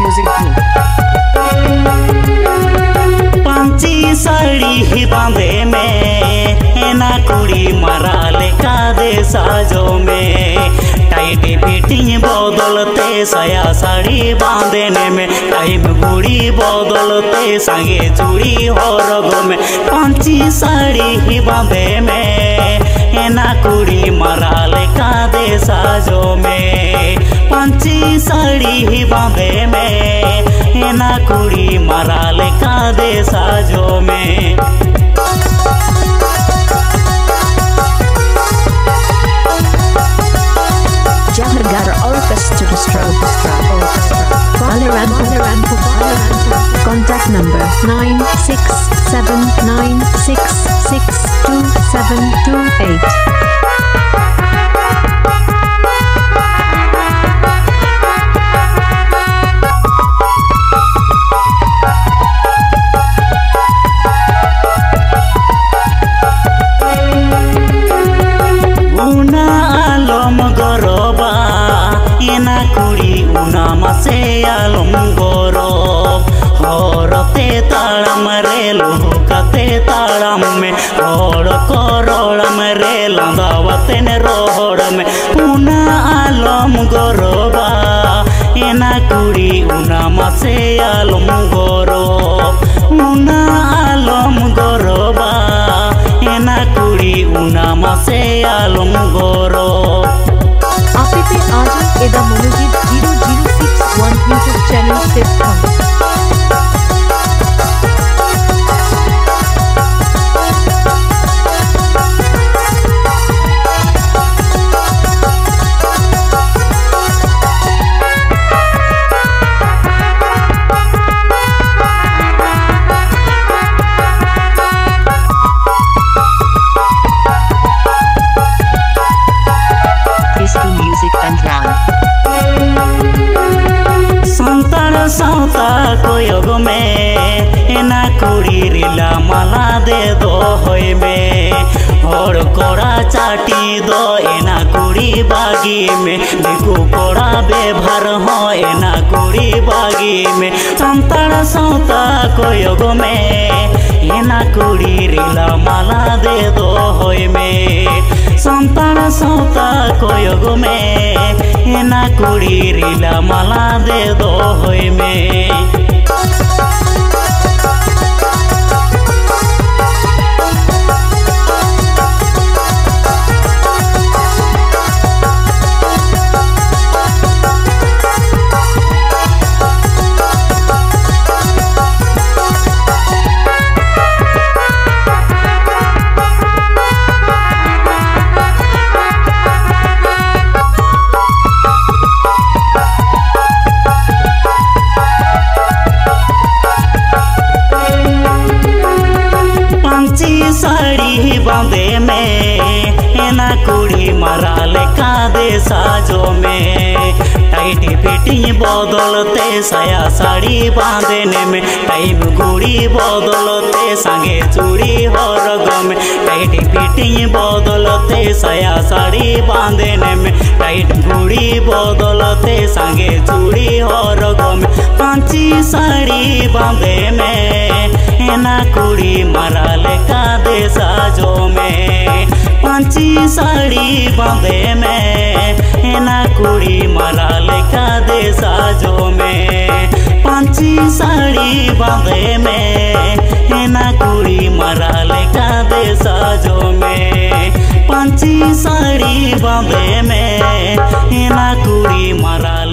Music Group. पंची साड़ी ही बांधे में ना कुड़ी मरा ले का दे साजो में टाइटी फिटिंग बदलते साया साड़ी बांधने में टाइम गुड़ी बदलते संगे चूड़ी हरग में पंची साड़ी ही बांधे में ना कुड़ी मरा ले का दे साजो में पंची साड़ी ही बांधे में ना कुड़ी मरा ले का दे साजो में Jahargara Orchestra Contact number 9679662728. से आलम गौरव हरते ताड़म रे लुकाते ताड़म में हर करोड़म रे लंदावते ने रोहड़ में उना आलम गौरवा एना कुड़ी उना से आलम गौरव उना आलम गौरवा एना कुड़ी उना से आलम गौरव आप पे आज एदा Manojit 0061 YouTube channel set on साउता कोयोग में एना कुड़ी रिला माला दे दो होय में और कोड़ा चाटी दो एना कुड़ी बागी में देखो कोड़ा बेभर हो एना कुड़ी बागी में संताड़ साउता कोयोग में एना कुड़ी रिला माला दे दो होय में संताड़ साउता कोयोग में एना कुड़ी रिला माला दे दो होय में साड़ी बांधे में एना कुड़ी मरा ले का दे साजो में टाइटी फिटिंग बदलते साया साड़ी बांधने में टाइम गुड़ी बदलते संगे चूड़ी हरग में टाइटी फिटिंग बदलते साया साड़ी बांधने में टाइट गुड़ी बदलते संगे चूड़ी हरग में पंची साड़ी बांधे में एना कुड़ी मरा ले का दे साजो में पंची साड़ी बांधे में एना कुड़ी मरा ले का दे साजो में पंची साड़ी बांधे में एना कुड़ी मरा ले का दे साजो में पंची साड़ी बांधे में एना कुड़ी मरा